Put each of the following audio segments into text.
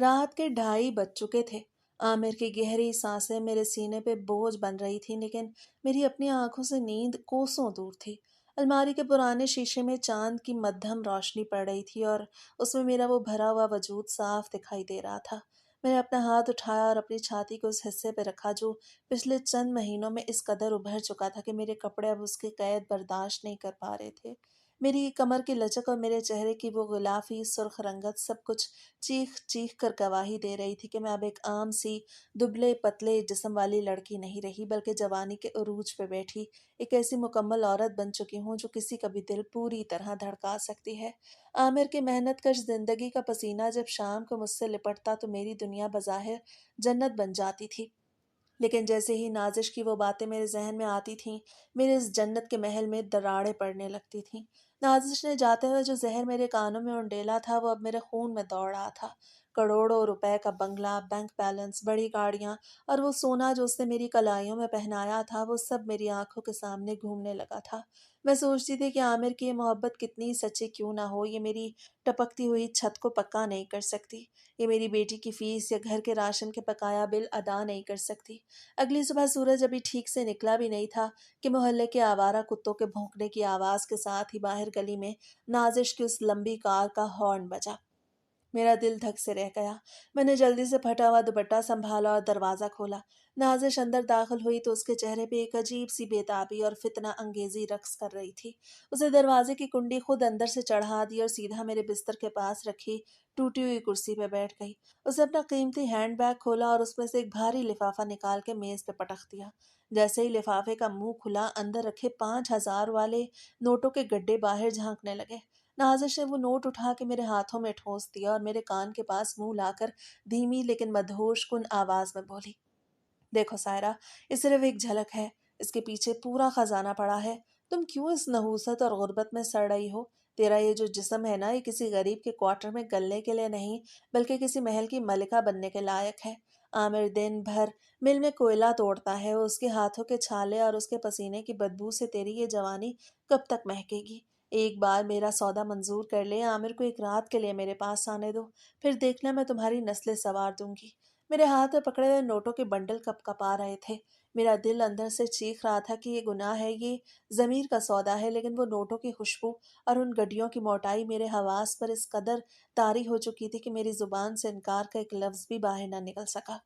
رات کے 2:30 بج چکے تھے۔ عامر کی گہری سانسیں میرے سینے پہ بوجھ بن رہی تھی، لیکن میری اپنی آنکھوں سے نیند کوسوں دور تھی۔ الماری کے پرانے شیشے میں چاند کی مدھم روشنی پڑ رہی تھی اور اس میں میرا وہ بھرا ہوا وجود صاف دکھائی دے رہا تھا۔ میں نے اپنا ہاتھ اٹھایا اور اپنی چھاتی کو اس حصے پہ رکھا جو پچھلے چند مہینوں میں اس قدر ابھر چکا تھا کہ میرے کپڑے اب اس کی قید برداشت نہیں کر پا رہے تھے۔ میری کمر کی لچک اور میرے چہرے کی وہ غلافی سرخ رنگت سب کچھ چیخ چیخ کر گواہی دے رہی تھی کہ میں اب ایک عام سی دبلے پتلے جسم والی لڑکی نہیں رہی، بلکہ جوانی کے عروج پہ بیٹھی ایک ایسی مکمل عورت بن چکی ہوں جو کسی کا بھی دل پوری طرح دھڑکا سکتی ہے۔ عامر کی محنت کش زندگی کا پسینہ جب شام کو مجھ سے لپٹتا تو میری دنیا بظاہر جنت بن جاتی تھی، لیکن جیسے ہی نازش کی وہ باتیں میرے ذہن میں آتی تھیں، میرے اس جنت کے محل میں دراڑیں پڑنے لگتی تھیں۔ نازش نے جاتے ہوئے جو زہر میرے کانوں میں انڈیلا تھا وہ اب میرے خون میں دوڑ رہا تھا۔ کروڑوں روپے کا بنگلہ، بینک بیلنس، بڑی گاڑیاں اور وہ سونا جو اس نے میری کلائیوں میں پہنایا تھا، وہ سب میری آنکھوں کے سامنے گھومنے لگا تھا۔ میں سوچتی تھی کہ عامر کی یہ محبت کتنی سچی کیوں نہ ہو، یہ میری ٹپکتی ہوئی چھت کو پکا نہیں کر سکتی، یہ میری بیٹی کی فیس یا گھر کے راشن کے بقایا بل ادا نہیں کر سکتی۔ اگلی صبح سورج ابھی ٹھیک سے نکلا بھی نہیں تھا کہ محلے کے آوارہ کتوں کے بھونکنے کی آواز کے ساتھ ہی باہر گلی میں نازش کی اس لمبی کار کا ہارن بجا۔ میرا دل دھک سے رہ گیا۔ میں نے جلدی سے پھٹا ہوا دوپٹہ سنبھالا اور دروازہ کھولا۔ نازش اندر داخل ہوئی تو اس کے چہرے پہ ایک عجیب سی بے تابی اور فتنہ انگیزی رقص کر رہی تھی۔ اسے دروازے کی کنڈی خود اندر سے چڑھا دی اور سیدھا میرے بستر کے پاس رکھی ٹوٹی ہوئی کرسی پہ بیٹھ گئی۔ اسے اپنا قیمتی ہینڈ بیگ کھولا اور اس میں سے ایک بھاری لفافہ نکال کے میز پہ پٹخ دیا۔ جیسے ہی لفافے کا منہ کھلا، اندر رکھے 5,000 والے نوٹوں کے گڈھے باہر جھانکنے لگے۔ نازش نے وہ نوٹ اٹھا کے میرے ہاتھوں میں ٹھونس دیا اور میرے کان کے پاس منہ لا کر دھیمی لیکن مدہوش کن آواز میں بولی، دیکھو سائرہ، یہ صرف ایک جھلک ہے، اس کے پیچھے پورا خزانہ پڑا ہے۔ تم کیوں اس نحوست اور غربت میں سڑ رہی ہو؟ تیرا یہ جو جسم ہے نا، یہ کسی غریب کے کوارٹر میں گلنے کے لیے نہیں، بلکہ کسی محل کی ملکہ بننے کے لائق ہے۔ عامر دن بھر مل میں کوئلہ توڑتا ہے، اس کے ہاتھوں کے چھالے اور اس کے پسینے کی بدبو سے تیری یہ جوانی کب تک مہکے گی؟ ایک بار میرا سودا منظور کر لے، عامر کو ایک رات کے لیے میرے پاس آنے دو، پھر دیکھنا میں تمہاری نسلیں سنوار دوں گی۔ میرے ہاتھ میں پکڑے ہوئے نوٹوں کے بنڈل کپ کپا رہے تھے۔ میرا دل اندر سے چیخ رہا تھا کہ یہ گناہ ہے، یہ ضمیر کا سودا ہے، لیکن وہ نوٹوں کی خوشبو اور ان گڈیوں کی موٹائی میرے حواس پر اس قدر طاری ہو چکی تھی کہ میری زبان سے انکار کا ایک لفظ بھی باہر نہ نکل سکا۔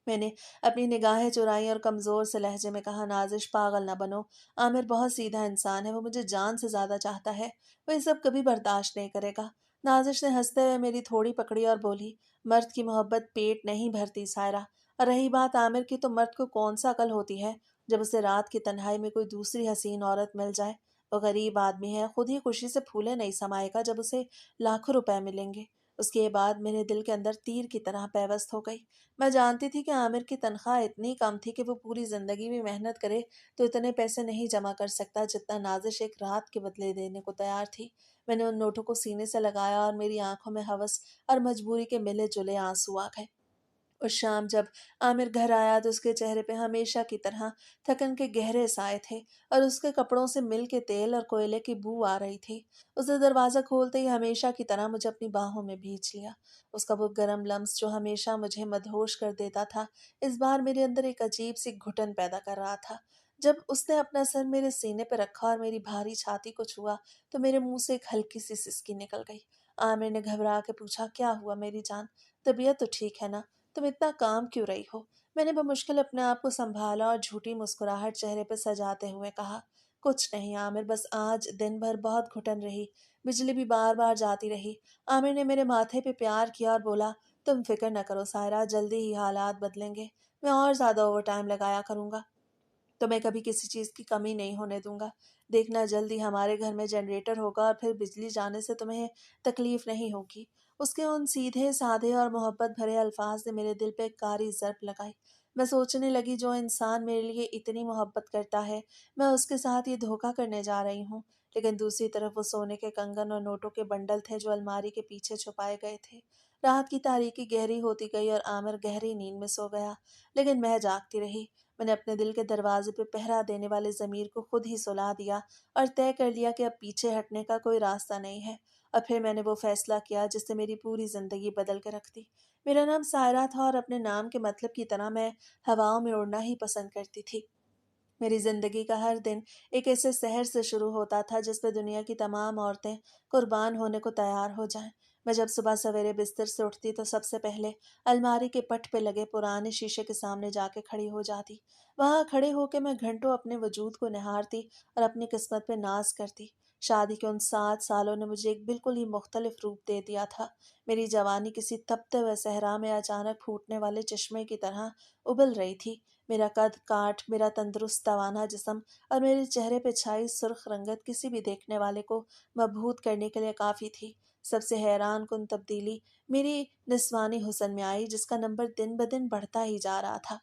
میں نے اپنی نگاہیں چرائیں اور کمزور سے لہجے میں کہا، نازش پاگل نہ بنو، عامر بہت سیدھا انسان ہے، وہ مجھے جان سے زیادہ چاہتا ہے، وہ یہ سب کبھی برداشت نہیں کرے گا۔ نازش نے ہنستے ہوئے میری تھوڑی پکڑی اور بولی، مرد کی محبت پیٹ نہیں بھرتی سائرہ، اور رہی بات عامر کی تو مرد کو کون سا عقل ہوتی ہے جب اسے رات کی تنہائی میں کوئی دوسری حسین عورت مل جائے؟ وہ غریب آدمی ہے، خود ہی خوشی سے پھولے نہیں سمائے گا جب اسے لاکھوں روپے ملیں گے۔ اس کے بعد میرے دل کے اندر تیر کی طرح پیوست ہو گئی۔ میں جانتی تھی کہ عامر کی تنخواہ اتنی کم تھی کہ وہ پوری زندگی بھی محنت کرے تو اتنے پیسے نہیں جمع کر سکتا جتنا نازش ایک رات کے بدلے دینے کو تیار تھی۔ میں نے ان نوٹوں کو سینے سے لگایا اور میری آنکھوں میں ہوس اور مجبوری کے ملے جلے آنسو آ گئے۔ اس شام جب عامر گھر آیا تو اس کے چہرے پہ ہمیشہ کی طرح تھکن کے گہرے سائے تھے اور اس کے کپڑوں سے مل کے تیل اور کوئلے کی بو آ رہی تھی۔ اس نے دروازہ کھولتے ہی ہمیشہ کی طرح مجھے اپنی باہوں میں بھینچ لیا۔ اس کا وہ گرم لمس جو ہمیشہ مجھے مدہوش کر دیتا تھا، اس بار میرے اندر ایک عجیب سی گھٹن پیدا کر رہا تھا۔ جب اس نے اپنا سر میرے سینے پہ رکھا اور میری بھاری چھاتی کو چھوا تو میرے منہ سے ایک ہلکی سی سسکی نکل گئی۔ عامر نے گھبرا کے پوچھا، کیا ہوا میری جان؟ طبیعت تو ٹھیک ہے نا؟ تم اتنا کام کیوں رہی ہو؟ میں نے بمشکل اپنے آپ کو سنبھالا اور جھوٹی مسکراہٹ چہرے پہ سجاتے ہوئے کہا، کچھ نہیں عامر، بس آج دن بھر بہت گھٹن رہی، بجلی بھی بار بار جاتی رہی۔ عامر نے میرے ماتھے پہ پیار کیا اور بولا، تم فکر نہ کرو سائرہ، جلدی ہی حالات بدلیں گے، میں اور زیادہ اوور ٹائم لگایا کروں گا، تو میں کبھی کسی چیز کی کمی نہیں ہونے دوں گا۔ دیکھنا جلدی ہمارے گھر میں جنریٹر ہوگا اور پھر بجلی جانے سے تمہیں تکلیف نہیں ہوگی۔ اس کے ان سیدھے سادھے اور محبت بھرے الفاظ نے میرے دل پہ ایک کاری ضرب لگائی۔ میں سوچنے لگی، جو انسان میرے لیے اتنی محبت کرتا ہے، میں اس کے ساتھ یہ دھوکہ کرنے جا رہی ہوں۔ لیکن دوسری طرف وہ سونے کے کنگن اور نوٹوں کے بنڈل تھے جو الماری کے پیچھے چھپائے گئے تھے۔ رات کی تاریکی گہری ہوتی گئی اور عامر گہری نیند میں سو گیا، لیکن میں جاگتی رہی۔ میں نے اپنے دل کے دروازے پہ پہرا دینے والے ضمیر کو خود ہی سلا دیا اور طے کر لیا کہ اب پیچھے ہٹنے کا کوئی راستہ نہیں ہے۔ اور پھر میں نے وہ فیصلہ کیا جس سے میری پوری زندگی بدل کے رکھ دی۔ मेरा नाम सायरा था और अपने नाम के मतलब की तरह मैं हवाओं में उड़ना ही पसंद करती थी। मेरी जिंदगी का हर दिन एक ऐसे शहर से शुरू होता था जिस पे दुनिया की तमाम औरतें कुर्बान होने को तैयार हो जाएं। मैं जब सुबह सवेरे बिस्तर से उठती तो सबसे पहले अलमारी के पट पे लगे पुराने शीशे के सामने जाके खड़ी हो जाती। वहां खड़े होके मैं घंटों अपने वजूद को निहारती और अपनी किस्मत पे नाज करती। शादी के उन 7 सालों ने मुझे एक बिल्कुल ही मुख्तलिफ रूप दे दिया था। मेरी जवानी किसी तपते हुए सहरा में अचानक फूटने वाले चश्मे की तरह उबल रही थी। मेरा कद काठ, मेरा तंदुरुस्त तवाना जिस्म और मेरे चेहरे पे छाई सुर्ख रंगत किसी भी देखने वाले को मबहूत करने के लिए काफ़ी थी। सबसे हैरान कुन तब्दीली मेरी निस्वानी हुस्न में आई, जिसका नंबर दिन ब दिन बढ़ता ही जा रहा था।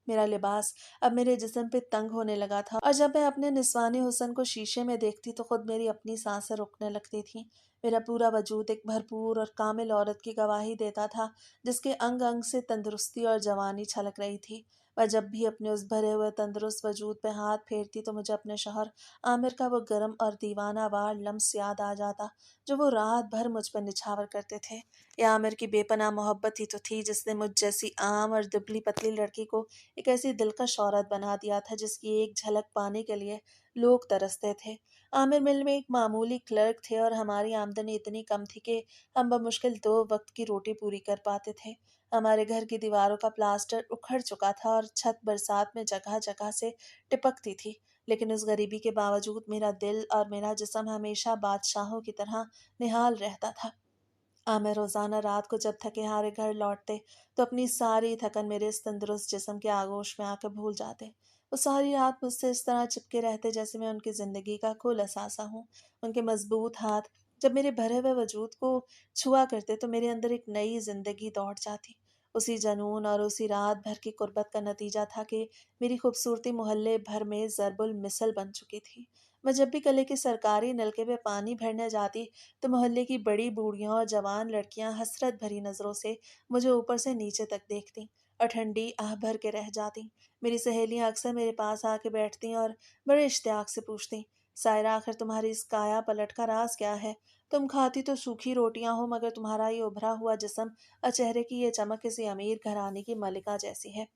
मेरा लिबास अब मेरे जिस्म पे तंग होने लगा था और जब मैं अपने निस्वानी हुस्न को शीशे में देखती तो खुद मेरी अपनी सांसें रुकने लगती थीं। मेरा पूरा वजूद एक भरपूर और कामिल औरत की गवाही देता था, जिसके अंग अंग से तंदुरुस्ती और जवानी छलक रही थी। वह जब भी अपने उस भरे हुए तंदुरुस्त वजूद पे हाथ फेरती तो मुझे अपने शौहर आमिर का वो गर्म और दीवाना वार लम्स याद आ जाता, जो वो रात भर मुझ पर निछावर करते थे। ये आमिर की बेपनाह मोहब्बत ही तो थी जिसने मुझ जैसी आम और दुबली पतली लड़की को एक ऐसी दिलकश औरत बना दिया था जिसकी एक झलक पाने के लिए लोग तरसते थे। आमिर मिल में एक मामूली क्लर्क थे और हमारी आमदनी इतनी कम थी कि हम बमुश्किल 2 वक्त की रोटी पूरी कर पाते थे। हमारे घर की दीवारों का प्लास्टर उखड़ चुका था और छत बरसात में जगह जगह से टिपकती थी, लेकिन उस गरीबी के बावजूद मेरा दिल और मेरा जिस्म हमेशा बादशाहों की तरह निहाल रहता था। मैं रोजाना रात को जब थके हारे घर लौटते तो अपनी सारी थकन मेरे इस तंदुरुस्त जिस्म के आगोश में आकर भूल जाते। वो सारी रात मुझसे इस तरह चिपके रहते जैसे मैं उनकी जिंदगी का कुल असासा हूँ। उनके मजबूत हाथ जब मेरे भरे हुए वजूद को छुआ करते तो मेरे अंदर एक नई जिंदगी दौड़ जाती। उसी जनून और उसी रात भर की कुर्बत का नतीजा था कि मेरी खूबसूरती मोहल्ले भर में जरबुल मिसल बन चुकी थी। मैं जब भी गले के सरकारी नलके में पानी भरने जाती तो मोहल्ले की बड़ी बूढ़ियां और जवान लड़कियां हसरत भरी नजरों से मुझे ऊपर से नीचे तक देखती और ठंडी आह भर के रह जाती। मेरी सहेलियां अक्सर मेरे पास आके बैठती और बड़े इश्तियाक से पूछती, सायरा आखिर तुम्हारी इस काया पलट का राज क्या है? तुम खाती तो सूखी रोटियां हो, मगर तुम्हारा ये उभरा हुआ जिस्म और चेहरे की ये चमक किसी अमीर घराने की मलिका जैसी है।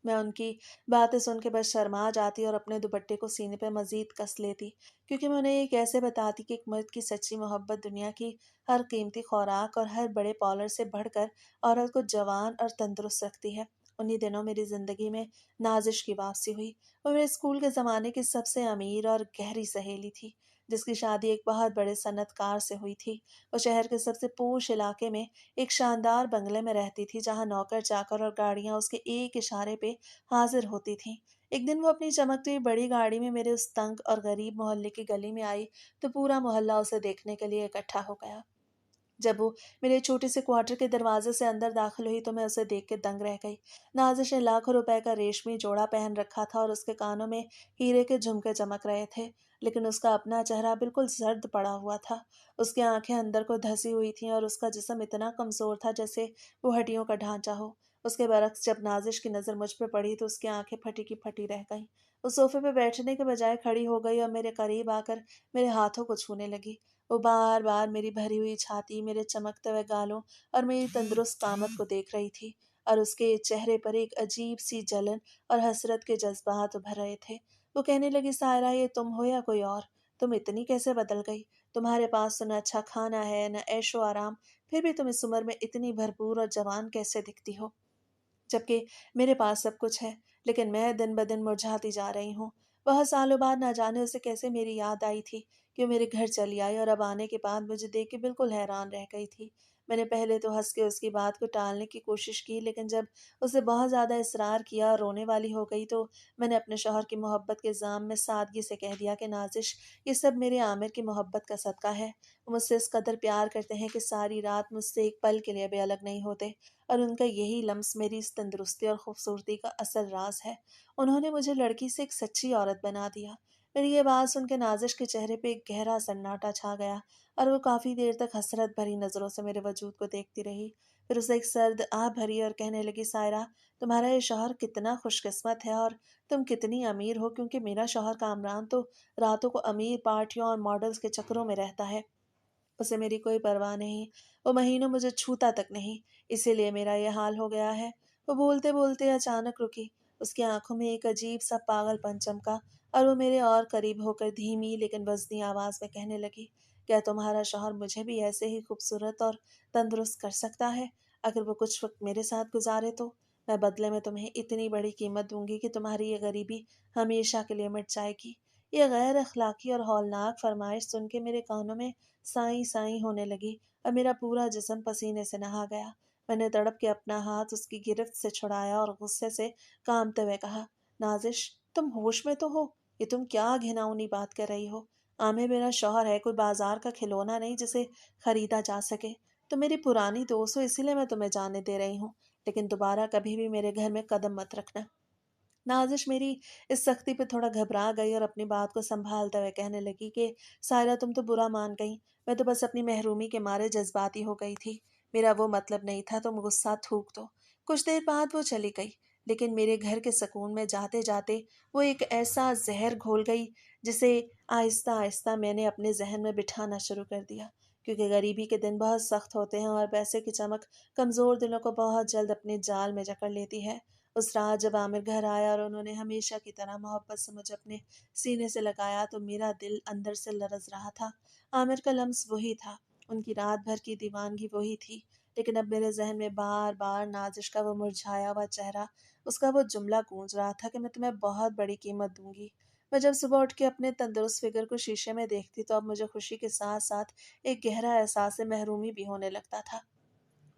मैं उनकी बातें सुन के बस शर्मा जाती और अपने दुपट्टे को सीने पे मजीद कस लेती, क्योंकि मैं उन्हें ये कैसे बताती कि एक मर्द की सच्ची मोहब्बत दुनिया की हर कीमती खुराक और हर बड़े पॉलर से बढ़कर औरत को जवान और तंदुरुस्त रखती है। उन्हीं दिनों मेरी जिंदगी में नाजिश की वापसी हुई। वो मेरे स्कूल के ज़माने की सबसे अमीर और गहरी सहेली थी, जिसकी शादी एक बहुत बड़े सन्नतकार से हुई थी। वो शहर के सबसे पोश इलाके में एक शानदार बंगले में रहती थी, जहां नौकर चाकर और गाड़ियां उसके एक इशारे पे हाजिर होती थीं। एक दिन वो अपनी चमकती हुई बड़ी गाड़ी में मेरे उस तंग और गरीब मोहल्ले की गली में आई तो पूरा मोहल्ला उसे देखने के लिए इकट्ठा हो गया। जब वो मेरे छोटे से क्वार्टर के दरवाजे से अंदर दाखिल हुई तो मैं उसे देख के दंग रह गई। नाजिश ने लाखों रुपए का रेशमी जोड़ा पहन रखा था और उसके कानों में हीरे के झुमके चमक रहे थे, लेकिन उसका अपना चेहरा बिल्कुल जर्द पड़ा हुआ था। उसकी आंखें अंदर को धसी हुई थीं और उसका जिस्म इतना कमजोर था जैसे वो हड्डियों का ढांचा हो। उसके बरक्स जब नाजिश की नजर मुझ पर पड़ी तो उसकी आंखें फटी की फटी रह गईं। उस सोफे पे बैठने के बजाय खड़ी हो गई और मेरे करीब आकर मेरे हाथों को छूने लगी। वो बार बार मेरी भरी हुई छाती, मेरे चमकते हुए गालों और मेरी तंदुरुस्त कामत को देख रही थी, और उसके चेहरे पर एक अजीब सी जलन और हसरत के जज्बात उभर रहे थे। वो कहने लगी, सायरा ये तुम हो या कोई और? तुम इतनी कैसे बदल गई? तुम्हारे पास तो न अच्छा खाना है न ऐशो आराम, फिर भी तुम इस उम्र में इतनी भरपूर और जवान कैसे दिखती हो? जबकि मेरे पास सब कुछ है, लेकिन मैं दिन ब दिन मुरझाती जा रही हूँ। बहुत सालों बाद ना जाने उसे कैसे मेरी याद आई थी कि वो मेरे घर चली आई, और अब आने के बाद मुझे देख के बिल्कुल हैरान रह गई थी। मैंने पहले तो हंस के उसकी बात को टालने की कोशिश की, लेकिन जब उसे बहुत ज़्यादा इसरार किया और रोने वाली हो गई तो मैंने अपने शौहर की मोहब्बत के जाम में सादगी से कह दिया कि नाजिश, ये सब मेरे आमिर की मोहब्बत का सदका है। वो मुझसे इस कदर प्यार करते हैं कि सारी रात मुझसे एक पल के लिए भी अलग नहीं होते, और उनका यही लम्स मेरी इस तंदुरुस्ती और खूबसूरती का असल राज है। उन्होंने मुझे लड़की से एक सच्ची औरत बना दिया। मेरी ये बात सुन के नाजिश के चेहरे पे एक गहरा सन्नाटा छा गया, और वो काफ़ी देर तक हसरत भरी नज़रों से मेरे वजूद को देखती रही। फिर उसे एक सर्द आह भरी और कहने लगी, सायरा तुम्हारा ये शौहर कितना खुशकिस्मत है, और तुम कितनी अमीर हो, क्योंकि मेरा शौहर कामरान तो रातों को अमीर पार्टियों और मॉडल्स के चक्करों में रहता है। उसे मेरी कोई परवाह नहीं, वो महीनों मुझे छूता तक नहीं, इसीलिए मेरा ये हाल हो गया है। वो बोलते बोलते अचानक रुकी। उसकी आंखों में एक अजीब सा पागलपन चमका और वो मेरे और करीब होकर धीमी लेकिन वजनी आवाज में कहने लगी, क्या तुम्हारा शौहर मुझे भी ऐसे ही खूबसूरत और तंदुरुस्त कर सकता है? अगर वो कुछ वक्त मेरे साथ गुजारे तो मैं बदले में तुम्हें इतनी बड़ी कीमत दूंगी कि तुम्हारी ये गरीबी हमेशा के लिए मिट जाएगी। ये गैर अखलाकी और हौलनाक फरमाइश सुन के मेरे कानों में साई साई होने लगी और मेरा पूरा जिस्म पसीने से नहा गया। मैंने तड़प के अपना हाथ उसकी गिरफ्त से छुड़ाया और गुस्से से कांपते हुए कहा, नाजिश, तुम होश में तो हो? ये तुम क्या घिनौनी बात कर रही हो? आमिर मेरा शौहर है, कोई बाजार का खिलौना नहीं जिसे खरीदा जा सके। तो मेरी पुरानी दोस्त हो, इसीलिए मैं तुम्हें जाने दे रही हूँ, लेकिन दोबारा कभी भी मेरे घर में कदम मत रखना। नाजिश मेरी इस सख्ती पे थोड़ा घबरा गई और अपनी बात को संभालते हुए कहने लगी कि सायरा, तुम तो बुरा मान गई। मैं तो बस अपनी महरूमी के मारे जज्बाती हो गई थी। मेरा वो मतलब नहीं था, तुम गुस्सा थूक दो। कुछ देर बाद वो चली गई, लेकिन मेरे घर के सुकून में जाते जाते वो एक ऐसा जहर घोल गई जिसे आहिस्ता आहिस्ता मैंने अपने जहन में बिठाना शुरू कर दिया। क्योंकि गरीबी के दिन बहुत सख्त होते हैं और पैसे की चमक कमज़ोर दिलों को बहुत जल्द अपने जाल में जकड़ लेती है। उस रात जब आमिर घर आया और उन्होंने हमेशा की तरह मोहब्बत से मुझे अपने सीने से लगाया तो मेरा दिल अंदर से लरज रहा था। आमिर का लम्स वही था, उनकी रात भर की दीवानगी वही थी, लेकिन अब मेरे जहन में बार बार नाजिश का वो मुरझाया हुआ चेहरा, उसका वो जुमला गूंज रहा था कि मैं तुम्हें बहुत बड़ी कीमत दूंगी। मैं जब सुबह उठ के अपने तंदुरुस्त फिगर को शीशे में देखती तो अब मुझे खुशी के साथ साथ एक गहरा एहसास महरूमी भी होने लगता था।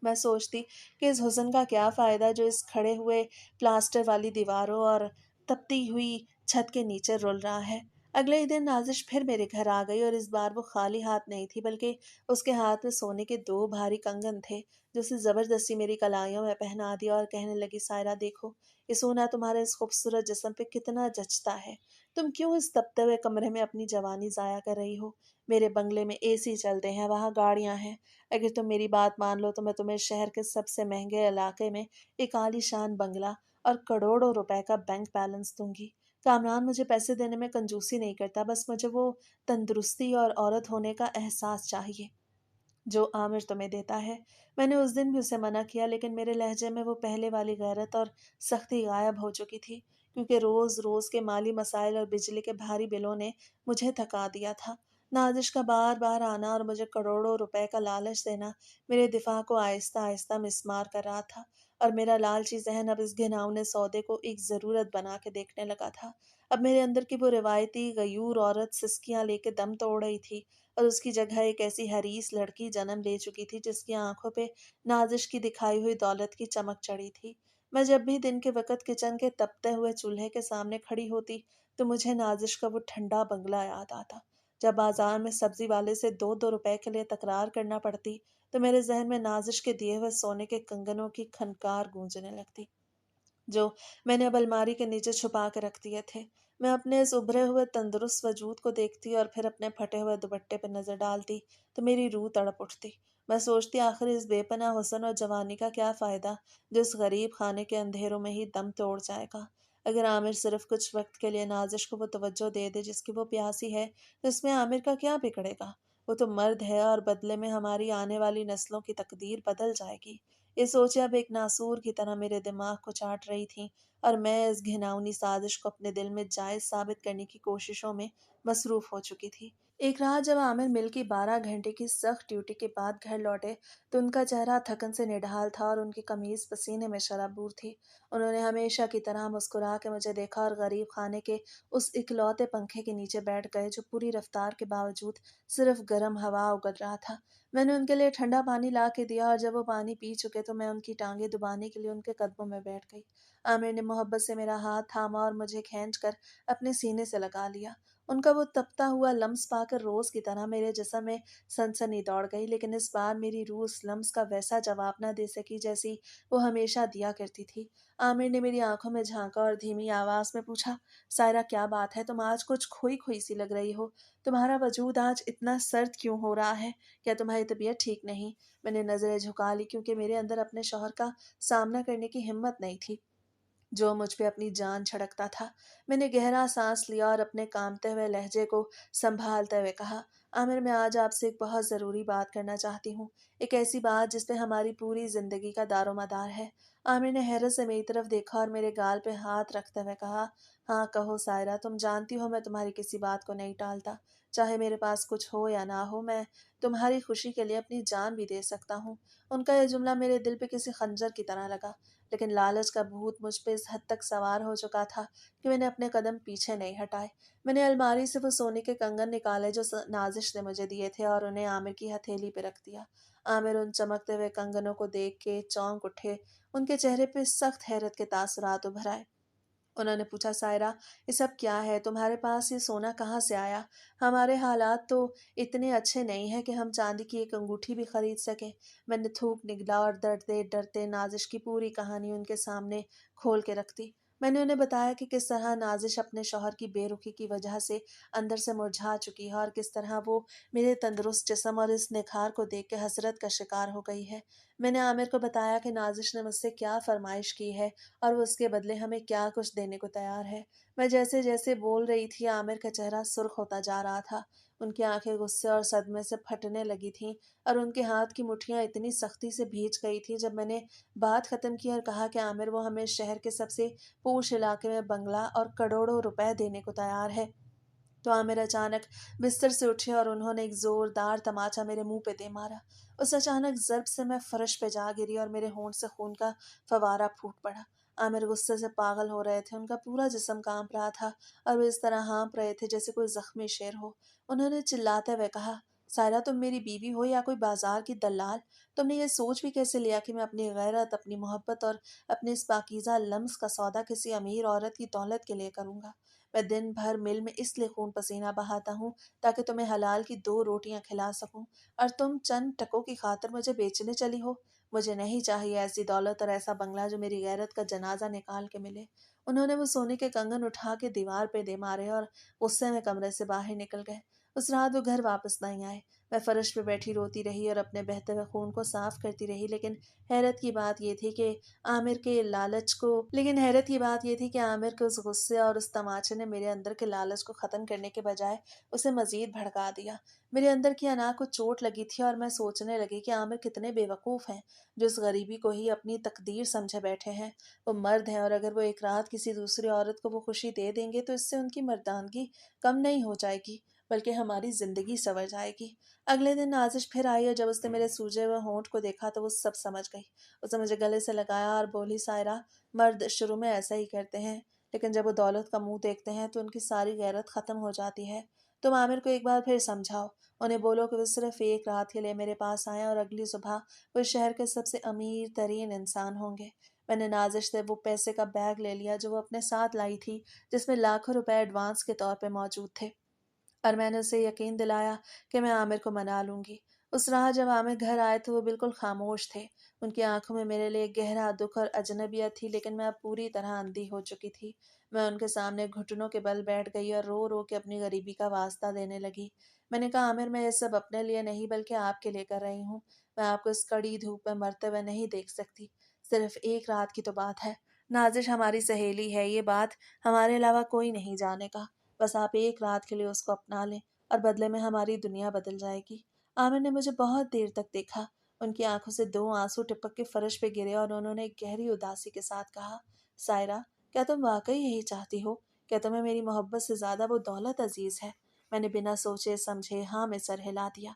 मैं सोचती कि इस हुस्न का क्या फ़ायदा जो इस खड़े हुए प्लास्टर वाली दीवारों और तपती हुई छत के नीचे रुल रहा है। अगले ही दिन नाजिश फिर मेरे घर आ गई और इस बार वो खाली हाथ नहीं थी, बल्कि उसके हाथ में सोने के दो भारी कंगन थे जो उसे ज़बरदस्ती मेरी कलाइयों में पहना दिया और कहने लगी, सायरा देखो, ये सोना तुम्हारे इस खूबसूरत जिस्म पे कितना जचता है। तुम क्यों इस तपते हुए कमरे में अपनी जवानी ज़ाया कर रही हो? मेरे बंगले में एसी चलते हैं, वहाँ गाड़ियाँ हैं। अगर तुम मेरी बात मान लो तो मैं तुम्हें शहर के सबसे महंगे इलाके में एक आलीशान बंगला और करोड़ों रुपए का बैंक बैलेंस दूंगी। कामरान मुझे पैसे देने में कंजूसी नहीं करता, बस मुझे वो तंदुरुस्ती और औरत होने का एहसास चाहिए जो आमिर तुम्हें देता है। मैंने उस दिन भी उसे मना किया, लेकिन मेरे लहजे में वो पहले वाली गैरत और सख्ती गायब हो चुकी थी, क्योंकि रोज रोज के माली मसाइल और बिजली के भारी बिलों ने मुझे थका दिया था। नादिश का बार बार आना और मुझे करोड़ों रुपए का लालच देना मेरे दिफा को आहिस्ता आहिस्ता मिस्मार कर रहा था, और मेरा लालची जहन अब इस घिनौने सौदे को एक जरूरत बना के देखने लगा था। अब मेरे अंदर की वो रिवायती गयूर औरत सिसकियां लेके दम तोड़ रही थी, और उसकी जगह एक ऐसी हरीस लड़की जन्म ले चुकी थी जिसकी आंखों पे नाजिश की दिखाई हुई दौलत की चमक चढ़ी थी। मैं जब भी दिन के वक़्त किचन के तपते हुए चूल्हे के सामने खड़ी होती तो मुझे नाजिश का वो ठंडा बंगला याद आता। जब बाजार में सब्जी वाले से दो दो रुपए के लिए तकरार करना पड़ती तो मेरे जहन में नाजिश के दिए हुए सोने के कंगनों की खनकार गूंजने लगती, जो मैंने अब अलमारी के नीचे छुपा के रख दिए थे। मैं अपने इस उभरे हुए तंदुरुस्त वजूद को देखती और फिर अपने फटे हुए दुपट्टे पर नजर डालती तो मेरी रूह तड़प उठती। मैं सोचती, आखिर इस बेपनाह हुस्न और जवानी का क्या फ़ायदा जो इस गरीब खाने के अंधेरों में ही दम तोड़ जाएगा। अगर आमिर सिर्फ कुछ वक्त के लिए नाजिश को वो तवज्जो दे दे जिसकी वो प्यासी है, तो इसमें आमिर का क्या बिगड़ेगा? वो तो मर्द है और बदले में हमारी आने वाली नस्लों की तकदीर बदल जाएगी। ये सोचे अब एक नासूर की तरह मेरे दिमाग को चाट रही थी, और मैं इस घिनौनी साजिश को अपने दिल में जायज साबित करने की कोशिशों में मसरूफ हो चुकी थी। एक रात जब आमिर मिल की 12 घंटे की सख्त ड्यूटी के बाद घर लौटे तो उनका चेहरा थकन से निढाल था और उनकी कमीज पसीने में शराबूर थी। उन्होंने हमेशा की तरह मुस्कुरा के मुझे देखा और गरीब खाने के उस इकलौते पंखे के नीचे बैठ गए जो पूरी रफ्तार के बावजूद सिर्फ गर्म हवा उगल रहा था। मैंने उनके लिए ठंडा पानी ला के दिया और जब वो पानी पी चुके तो मैं उनकी टांगें दबाने के लिए उनके कदमों में बैठ गई। आमिर ने मोहब्बत से मेरा हाथ थामा और मुझे खींच कर अपने सीने से लगा लिया। उनका वो तपता हुआ लम्स पाकर रोज की तरह मेरे जिस्म में सनसनी दौड़ गई, लेकिन इस बार मेरी रूह उस लम्स का वैसा जवाब न दे सकी जैसी वो हमेशा दिया करती थी। आमिर ने मेरी आंखों में झांका और धीमी आवाज में पूछा, सायरा, क्या बात है? तुम आज कुछ खोई खोई सी लग रही हो। तुम्हारा वजूद आज इतना सर्द क्यों हो रहा है? क्या तुम्हारी तबीयत ठीक नहीं? मैंने नजरें झुका ली, क्योंकि मेरे अंदर अपने शौहर का सामना करने की हिम्मत नहीं थी जो मुझ पे अपनी जान छिड़कता था। मैंने गहरा सांस लिया और अपने कांपते हुए लहजे को संभालते हुए कहा, आमिर, मैं आज आपसे एक बहुत ज़रूरी बात करना चाहती हूँ। एक ऐसी बात जिस पे हमारी पूरी ज़िंदगी का दारोमदार है। आमिर ने हैरत से मेरी तरफ देखा और मेरे गाल पे हाथ रखते हुए कहा, हाँ कहो सायरा, तुम जानती हो मैं तुम्हारी किसी बात को नहीं टालता। चाहे मेरे पास कुछ हो या ना हो, मैं तुम्हारी खुशी के लिए अपनी जान भी दे सकता हूँ। उनका यह जुमला मेरे दिल पे किसी खंजर की तरह लगा, लेकिन लालच का भूत मुझ पे इस हद तक सवार हो चुका था कि मैंने अपने कदम पीछे नहीं हटाए। मैंने अलमारी से वो सोने के कंगन निकाले जो नाजिश ने मुझे दिए थे और उन्हें आमिर की हथेली पे रख दिया। आमिर उन चमकते हुए कंगनों को देख के चौंक उठे। उनके चेहरे पे सख्त हैरत के तासुरात उभर आए। उन्होंने पूछा, सायरा, ये सब क्या है? तुम्हारे पास ये सोना कहाँ से आया? हमारे हालात तो इतने अच्छे नहीं हैं कि हम चांदी की एक अंगूठी भी खरीद सकें। मैंने थूक निगला और डरते डरते नाजिश की पूरी कहानी उनके सामने खोल के रख दी। मैंने उन्हें बताया कि किस तरह नाजिश अपने शौहर की बेरुखी की वजह से अंदर से मुरझा चुकी है और किस तरह वो मेरे तंदुरुस्त जिस्म और इस निखार को देख के हसरत का शिकार हो गई है। मैंने आमिर को बताया कि नाजिश ने मुझसे क्या फरमाइश की है और वो उसके बदले हमें क्या कुछ देने को तैयार है। मैं जैसे जैसे बोल रही थी, आमिर का चेहरा सुर्ख होता जा रहा था। उनकी आंखें गुस्से और सदमे से फटने लगी थीं और उनके हाथ की मुट्ठियां इतनी सख्ती से भींच गई थी। जब मैंने बात खत्म की और कहा कि आमिर, वो हमें शहर के सबसे पूश इलाके में बंगला और करोड़ों रुपए देने को तैयार है, तो आमिर अचानक बिस्तर से उठे और उन्होंने एक जोरदार तमाचा मेरे मुंह पे दे मारा। उस अचानक जर्ब से मैं फर्श पे जा गिरी और मेरे होंठ से खून का फवारा फूट पड़ा। आमिर गुस्से से पागल हो रहे थे। उनका पूरा जिस्म कांप रहा था और वो इस तरह हाँप रहे थे जैसे कोई जख्मी शेर हो। उन्होंने चिल्लाते हुए कहा, सायरा, तुम मेरी बीवी हो या कोई बाजार की दलाल? तुमने ये सोच भी कैसे लिया कि मैं अपनी गैरत, अपनी मोहब्बत और अपने इस पाकीज़ा लम्स का सौदा किसी अमीर औरत की दौलत के लिए करूंगा? मैं दिन भर मिल में इसलिए खून पसीना बहाता हूँ ताकि तुम्हें हलाल की 2 रोटियां खिला सकूं, और तुम चंद टकों की खातिर मुझे बेचने चली हो। मुझे नहीं चाहिए ऐसी दौलत और ऐसा बंगला जो मेरी गैरत का जनाजा निकाल के मिले। उन्होंने वो सोने के कंगन उठा के दीवार पे दे मारे और गुस्से में कमरे से बाहर निकल गए। उस रात वो घर वापस नहीं आए। मैं फर्श पे बैठी रोती रही और अपने बहते हुए खून को साफ करती रही, लेकिन हैरत की बात यह थी कि आमिर के लालच को लेकिन हैरत की बात यह थी कि आमिर के उस गुस्से और उस तमाचे ने मेरे अंदर के लालच को ख़त्म करने के बजाय उसे मज़ीद भड़का दिया। मेरे अंदर की अना को चोट लगी थी और मैं सोचने लगी कि आमिर कितने बेवकूफ़ हैं जो इस गरीबी को ही अपनी तकदीर समझे बैठे हैं। वो मर्द हैं और अगर वो एक रात किसी दूसरी औरत को वो खुशी दे देंगे तो इससे उनकी मर्दानगी कम नहीं हो जाएगी, बल्कि हमारी ज़िंदगी संवर जाएगी। अगले दिन नाजिश फिर आई और जब उसने मेरे सूजे हुए होंठ को देखा तो वो सब समझ गई। उसने मुझे गले से लगाया और बोली, सायरा, मर्द शुरू में ऐसा ही करते हैं, लेकिन जब वो दौलत का मुंह देखते हैं तो उनकी सारी गैरत खत्म हो जाती है। तुम आमिर को एक बार फिर समझाओ। उन्हें बोलो कि वो सिर्फ एक रात के लिए मेरे पास आए और अगली सुबह वो शहर के सबसे अमीर तरीन इंसान होंगे। मैंने नाजिश से वो पैसे का बैग ले लिया जो वो अपने साथ लाई थी, जिसमें लाखों रुपए एडवांस के तौर पे मौजूद थे, और मैंने उसे यकीन दिलाया कि मैं आमिर को मना लूंगी। उस रात जब आमिर घर आए तो वो बिल्कुल खामोश थे। उनकी आंखों में मेरे लिए गहरा दुख और अजनबियत थी, लेकिन मैं अब पूरी तरह अंधी हो चुकी थी। मैं उनके सामने घुटनों के बल बैठ गई और रो रो के अपनी गरीबी का वास्ता देने लगी। मैंने कहा, आमिर, मैं ये सब अपने लिए नहीं बल्कि आपके लिए कर रही हूँ। मैं आपको इस कड़ी धूप में मरते हुए नहीं देख सकती। सिर्फ एक रात की तो बात है। नाजिश हमारी सहेली है, ये बात हमारे अलावा कोई नहीं जानेगा। बस आप एक रात के लिए उसको अपना लें और बदले में हमारी दुनिया बदल जाएगी। आमिर ने मुझे बहुत देर तक देखा। उनकी आंखों से 2 आंसू टिपक के फर्श पे गिरे और उन्होंने एक गहरी उदासी के साथ कहा, सायरा, क्या तुम वाकई यही चाहती हो? क्या तुम्हें मेरी मोहब्बत से ज्यादा वो दौलत अजीज है? मैंने बिना सोचे समझे हाँ में सर हिला दिया।